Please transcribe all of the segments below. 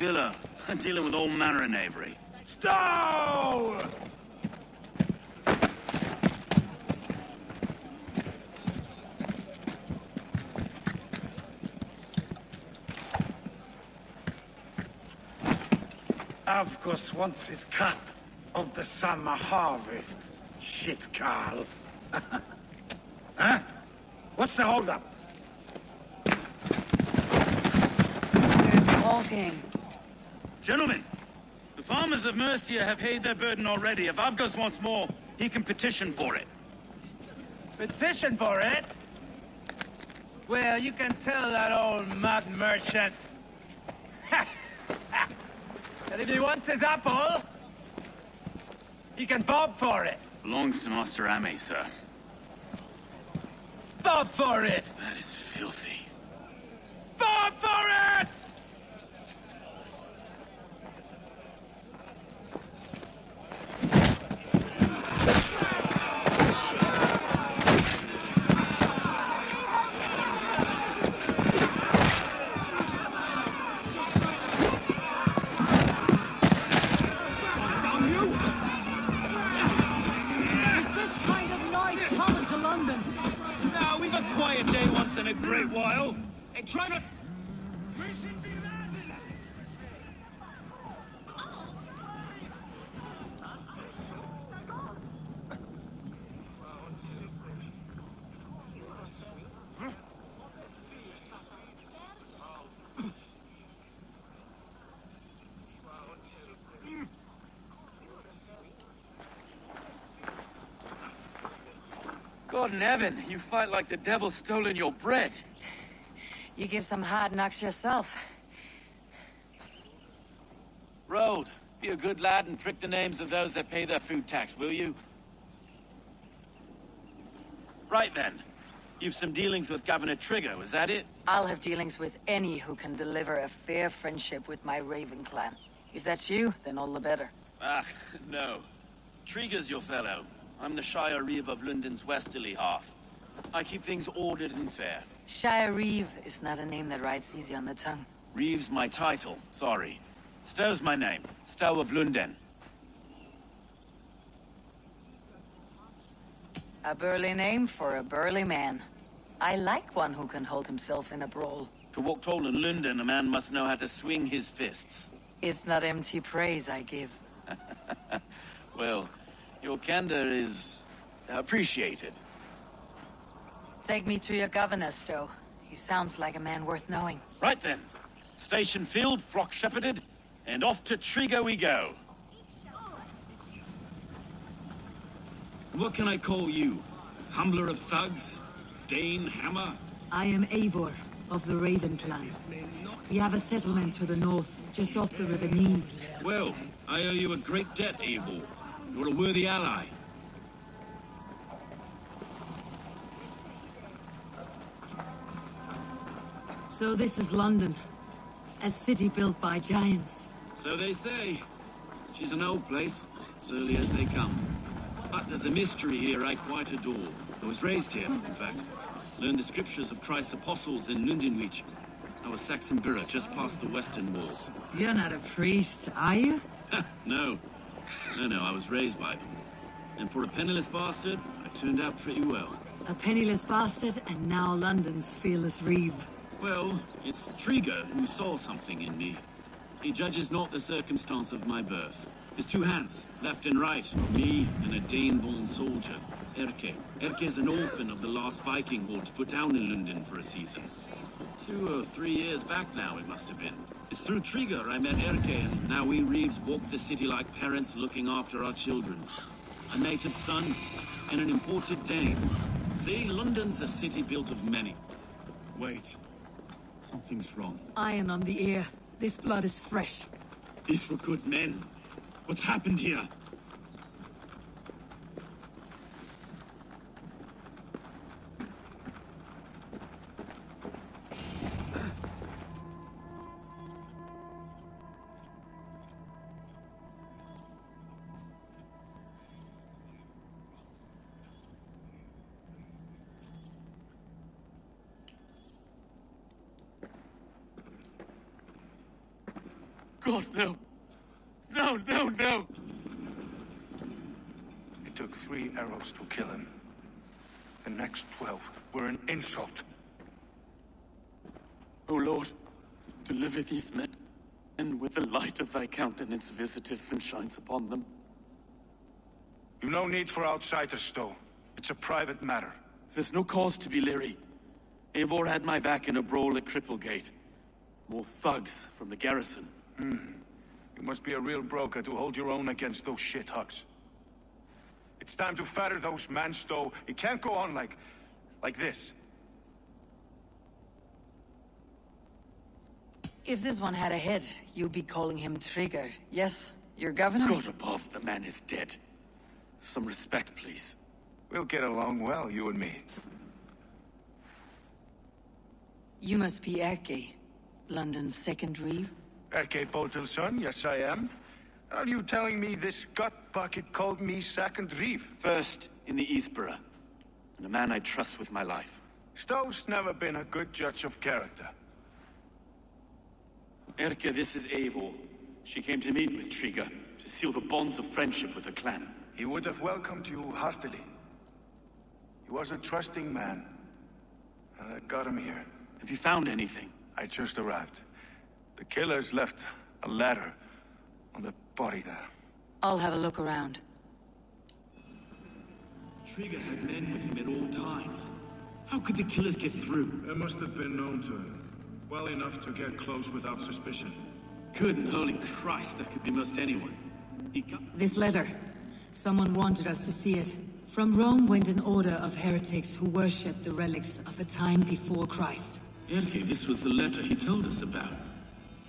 villa, dealing with all manner of knavery. Stow! Of course, once is cut of the summer harvest. Shit, Carl. Huh? What's the holdup? We're talking. Gentlemen, the farmers of Mercia have paid their burden already. If Avgos wants more, he can petition for it. Petition for it? Well, you can tell that old mud merchant. And if he wants his apple, he can bob for it. Belongs to Master Ame, sir. Bob for it! That is filthy. Bob for it! Is this kind of noise common to London? Now, we've a quiet day once in a great while. And try not... God in heaven, you fight like the devil's stolen your bread. You give some hard knocks yourself. Road, be a good lad and prick the names of those that pay their food tax, will you? Right then. You've some dealings with Governor Trigger, was that it? I'll have dealings with any who can deliver a fair friendship with my Raven clan. If that's you, then all the better. Ah, no. Trigger's your fellow. I'm the Shire Reeve of London's westerly half. I keep things ordered and fair. Shire Reeve is not a name that rides easy on the tongue. Reeve's my title, sorry. Stow's my name. Stow of London. A burly name for a burly man. I like one who can hold himself in a brawl. To walk tall in London, a man must know how to swing his fists. It's not empty praise I give. Well, your candor is appreciated. Take me to your governor, Stowe. He sounds like a man worth knowing. Right then. Station filled, flock shepherded, and off to Trigger we go. What can I call you? Humbler of thugs? Dane Hammer? I am Eivor, of the Raven clan. We have a settlement to the north, just off the River Nene. Well, I owe you a great debt, Eivor. You're a worthy ally. So this is London, a city built by giants. So they say. She's an old place, surly as they come. But there's a mystery here I quite adore. I was raised here, in fact. Learned the scriptures of Christ's apostles in Lundenwich. I was Saxon Borough, just past the western walls. You're not a priest, are you? No. No, I was raised by them. And for a penniless bastard, I turned out pretty well. A penniless bastard, and now London's fearless Reeve. Well, it's Trigger who saw something in me. He judges not the circumstance of my birth. His two hands, left and right, me and a Dane-born soldier, Erke. Erke is an orphan of the last Viking horde put down in London for a season. 2 or 3 years back now, it must have been. It's through Trigger I met Erke, and now we Reeves walk the city like parents looking after our children. A native son and an imported Dane. See, London's a city built of many. Wait. Something's wrong. Iron on the ear. This blood is fresh. These were good men. What's happened here? God, no. No, no, no! It took 3 arrows to kill him. The next 12 were an insult. O Lord, deliver these men, and with the light of thy countenance visiteth and shines upon them. You've no need for outsiders, Stowe. It's a private matter. There's no cause to be leery. Eivor had my back in a brawl at Cripplegate. More thugs from the garrison. You must be a real broker to hold your own against those shithugs. It's time to fatter those men, Stowe. It can't go on like this. If this one had a head, you'd be calling him Trigger. Yes, your governor? God above, the man is dead. Some respect, please. We'll get along well, you and me. You must be Erke, London's second reeve. Erke Botelson, yes I am. Are you telling me this gut bucket called me second reeve? First in the Eastborough, and a man I trust with my life. Stowe's never been a good judge of character. Erke, this is Eivor. She came to meet with Trigger, to seal the bonds of friendship with her clan. He would have welcomed you heartily. He was a trusting man. And I got him here. Have you found anything? I just arrived. The killers left a ladder on the body there. I'll have a look around. Trigger had men with him at all times. How could the killers get through? They must have been known to him. Well enough to get close without suspicion. Good and holy Christ, that could be most anyone. This letter. Someone wanted us to see it. From Rome went an order of heretics who worshipped the relics of a time before Christ. Erke, this was the letter he told us about.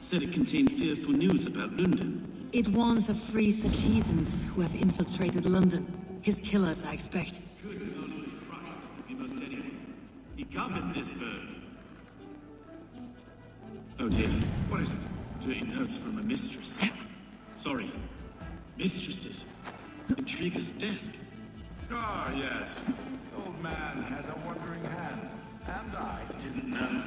Said it contained fearful news about London. It warns of 3 such heathens who have infiltrated London. His killers, I expect. Good and holy Christ, that could be most anyone. He governed this burg. Oh dear. What is it? Dirty notes from a mistress. Sorry. Mistresses. In Trigger's desk. Ah, yes. The old man had a wandering hand. And I Didn't know.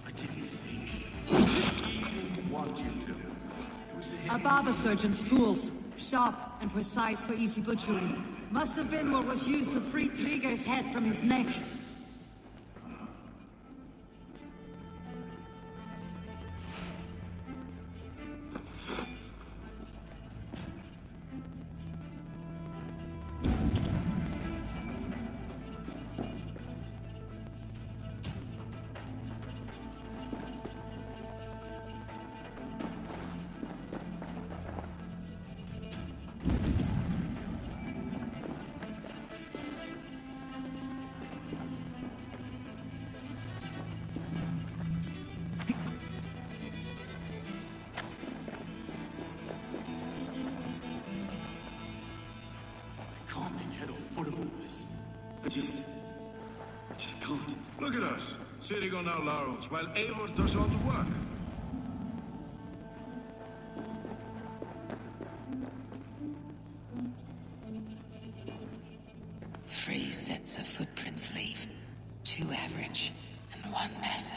I didn't think. he didn't want you to. It was A barber surgeon's tools. Sharp and precise for easy butchering. Must have been what was used to free Trigger's head from his neck. Can't make head or foot of all this. I just can't. Look at us, sitting on our laurels while Eivor does all the work. Three sets of footprints leave. 2 average and 1 massive.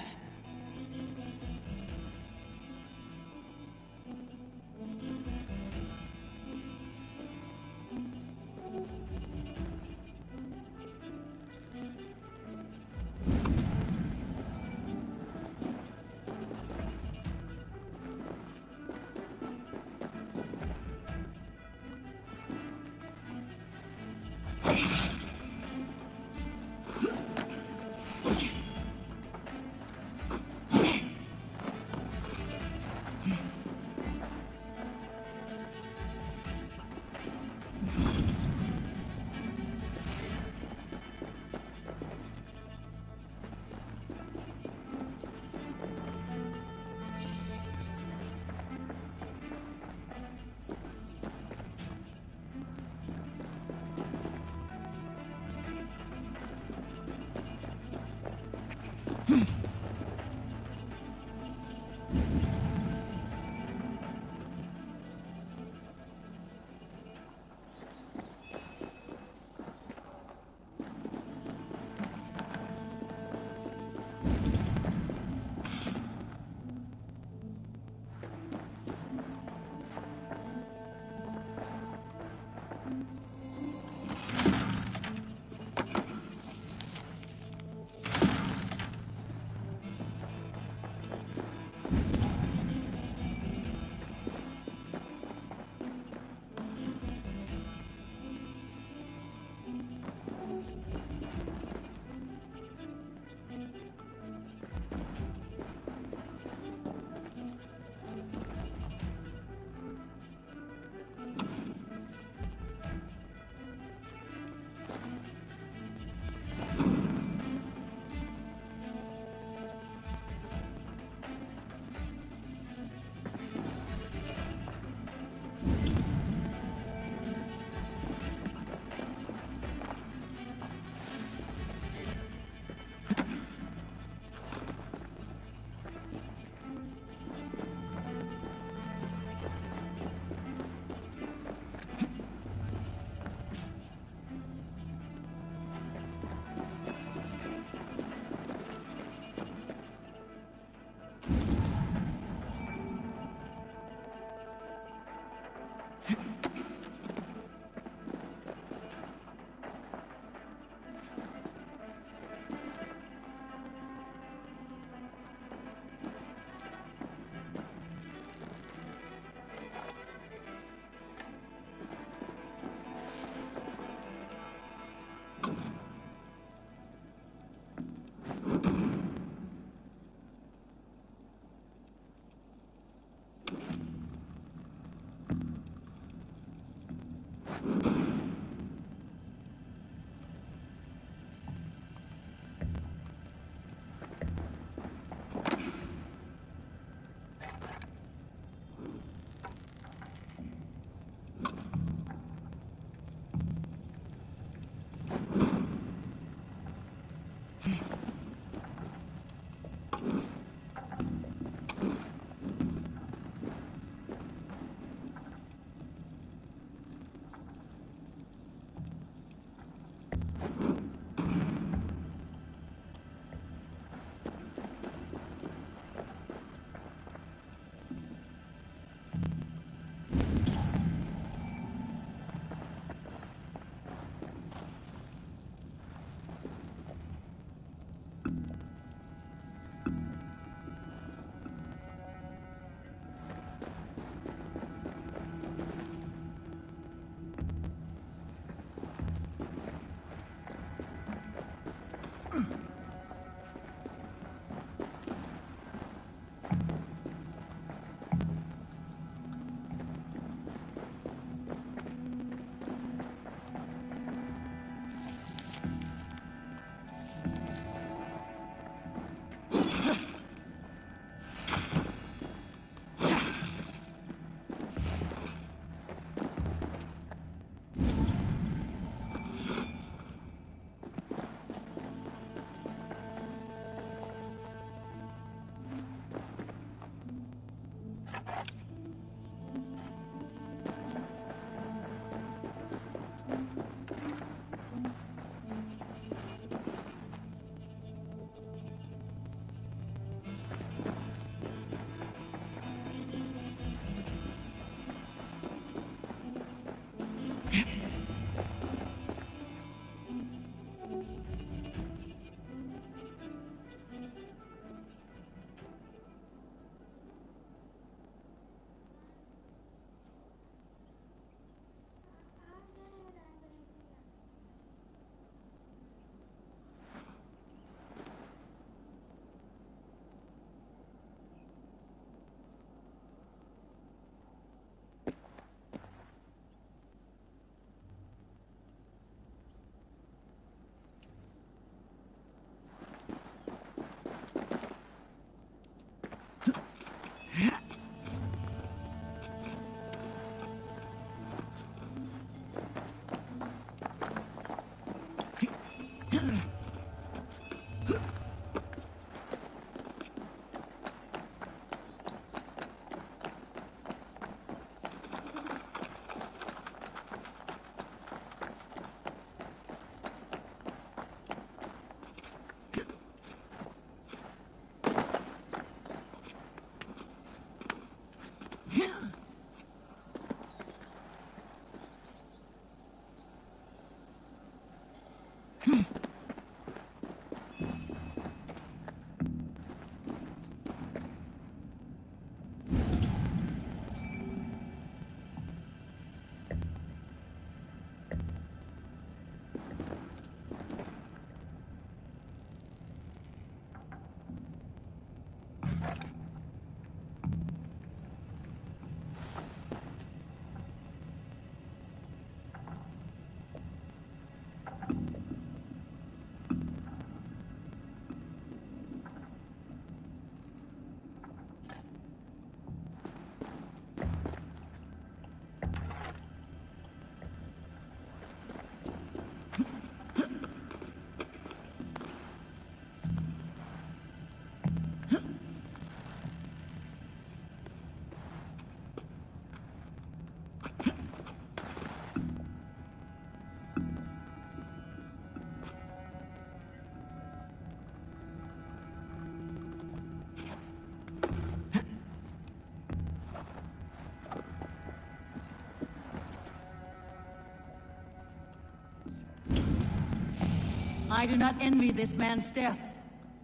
I do not envy this man's death.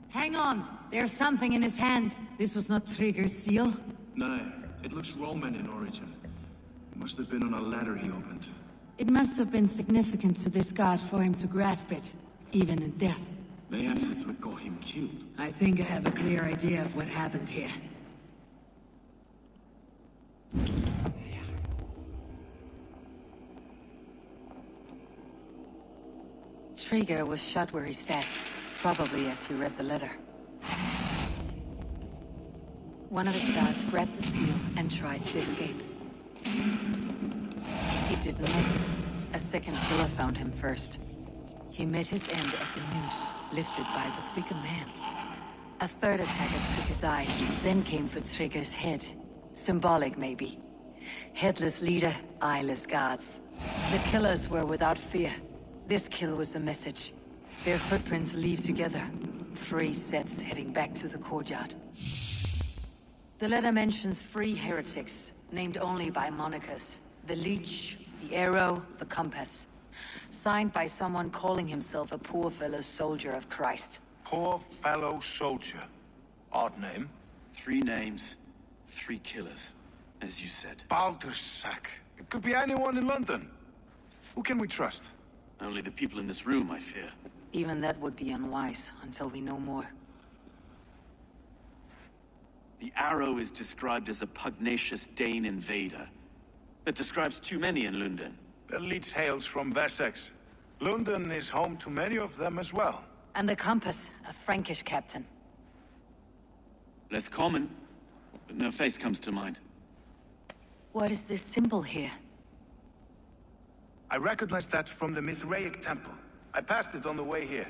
Hang on, there's something in his hand. This was not Trigger's seal. No, it looks Roman in origin. It must have been on a ladder he opened. It must have been significant to this god for him to grasp it, even in death. Perhaps it's what got him killed. I think I have a clear idea of what happened here. Trigger was shot where he sat, probably as he read the letter. One of his guards grabbed the seal and tried to escape. He didn't make it. A second killer found him first. He met his end at the noose, lifted by the bigger man. A third attacker took his eyes, then came for Trigger's head. Symbolic, maybe. Headless leader, eyeless guards. The killers were without fear. This kill was a message. Their footprints leave together. 3 sets heading back to the courtyard. The letter mentions 3 heretics, named only by monikers. The Leech, the Arrow, the Compass. Signed by someone calling himself a poor fellow soldier of Christ. Poor fellow soldier. Odd name. 3 names, 3 killers, as you said. Baldersack. It could be anyone in London. Who can we trust? Only the people in this room, I fear. Even that would be unwise, until we know more. The Arrow is described as a pugnacious Dane invader. That describes too many in London. The Leech hails from Wessex. London is home to many of them as well. And the Compass, a Frankish captain. Less common, but no face comes to mind. What is this symbol here? I recognize that from the Mithraic temple. I passed it on the way here.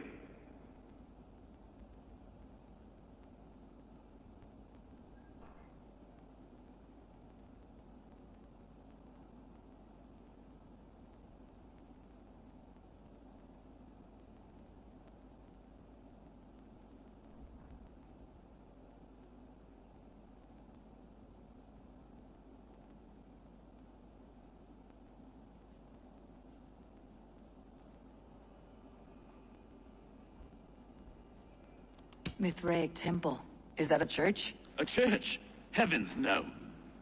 Mithraic temple. Is that a church? A church? Heavens, no.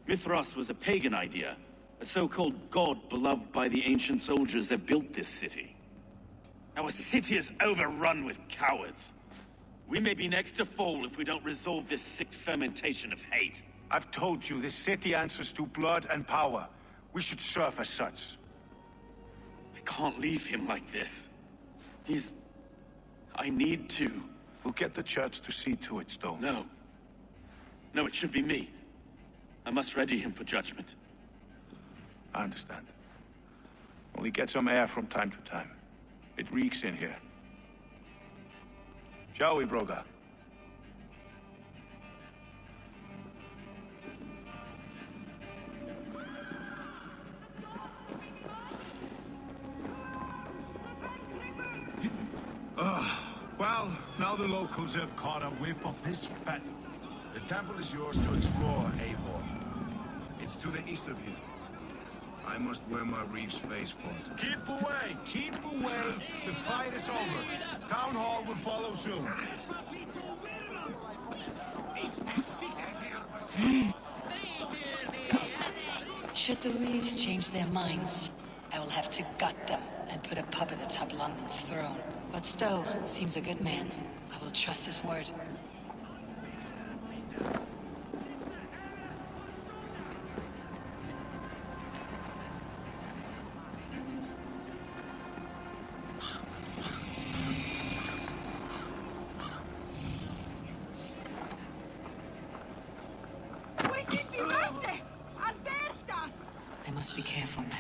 Mithras was a pagan idea. A so-called god beloved by the ancient soldiers that built this city. Our city is overrun with cowards. We may be next to fall if we don't resolve this sick fermentation of hate. I've told you, this city answers to blood and power. We should serve as such. I can't leave him like this. I need to. We'll get the church to see to it, Stone. No. No, it should be me. I must ready him for judgment. I understand. Only get some air from time to time. It reeks in here. Shall we, Broga? Well, now the locals have caught a whiff of this fat. The temple is yours to explore, Eivor. It's to the east of you. I must wear my Reeves face front. Keep away! Keep away! The fight is over. Town Hall will follow soon. Should the Reeves change their minds, I will have to gut them and put a puppet atop London's throne. But Stowe seems a good man. I will trust his word. I must be careful now.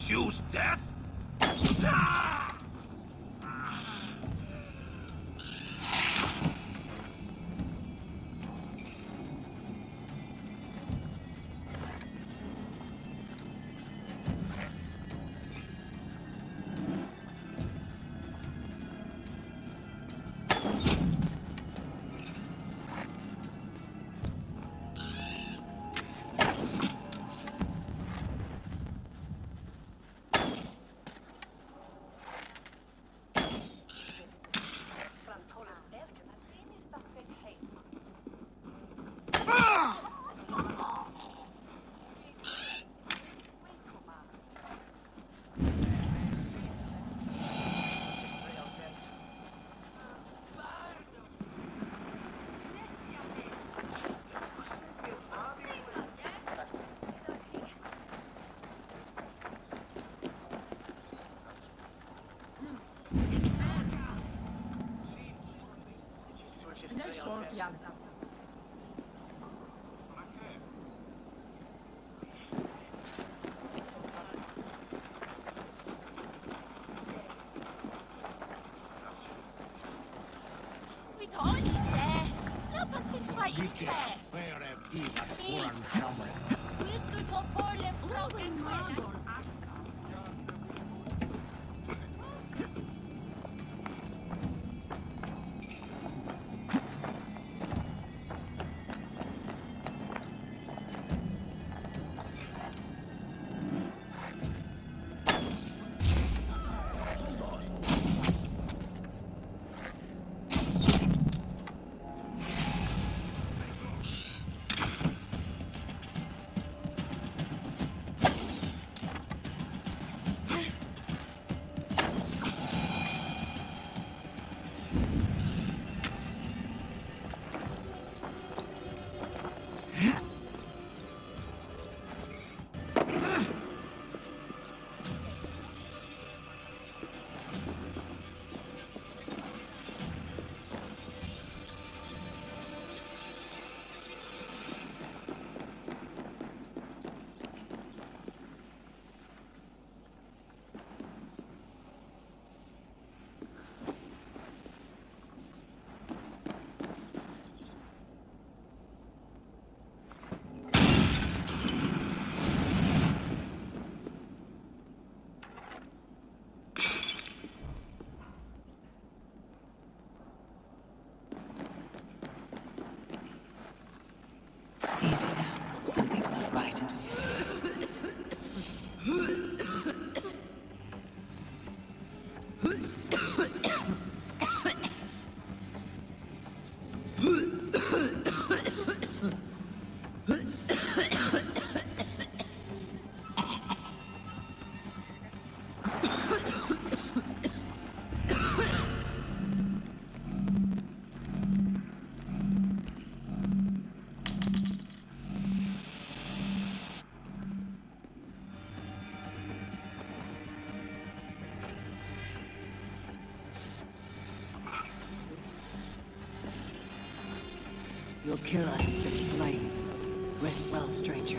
choose death? Easy now. Something's not right. Your killer has been slain. Rest well, stranger.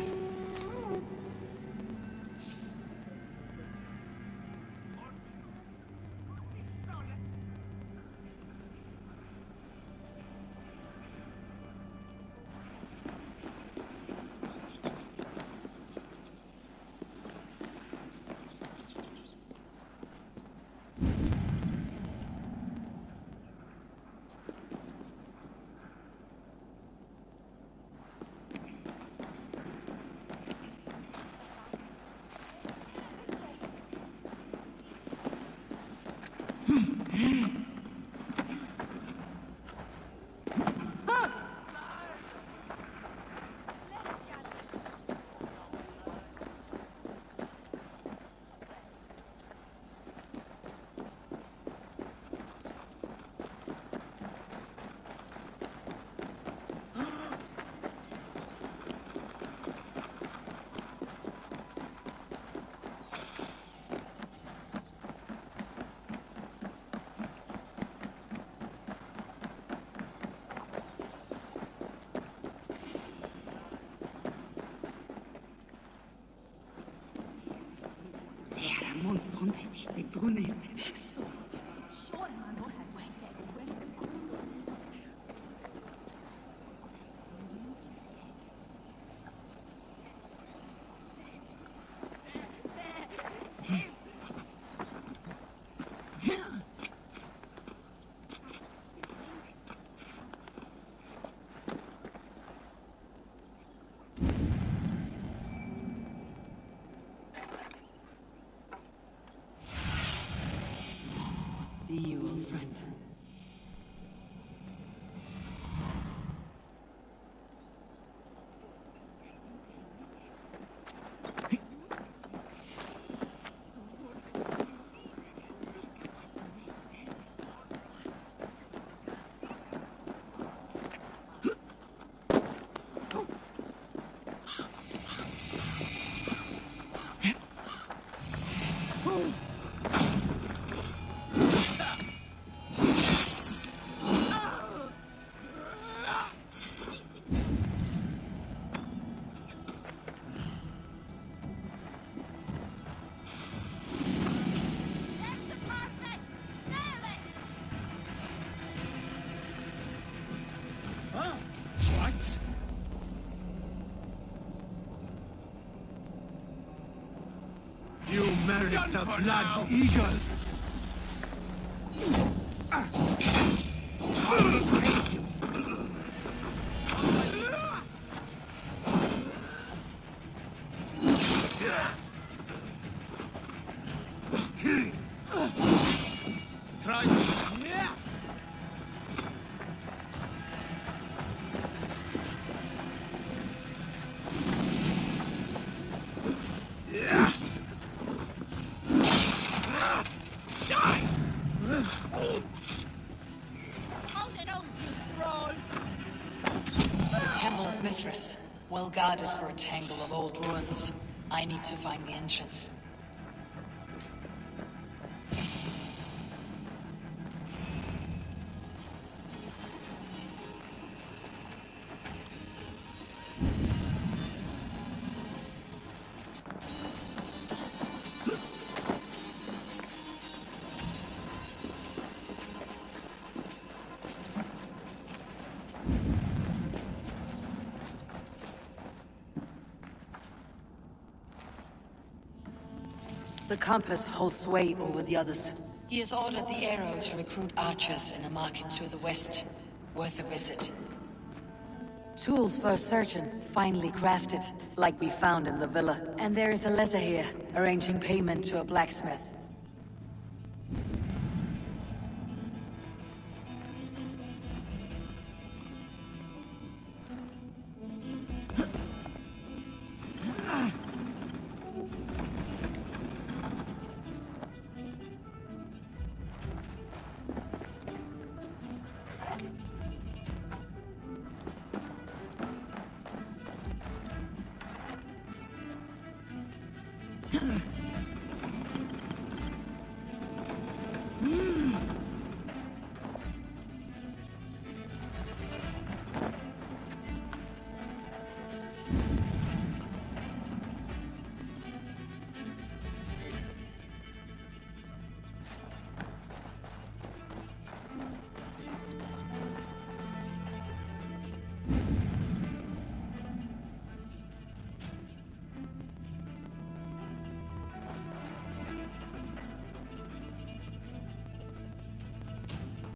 See you, old friend. What? You merit the blood eagle! Try. The Temple of Mithras. Well guarded for a tangle of old ruins. I need to find the entrance. The compass holds sway over the others. He has ordered the arrow to recruit archers in a market to the west. Worth a visit. Tools for a surgeon, finely crafted, like we found in the villa. And there is a letter here, arranging payment to a blacksmith. Ugh.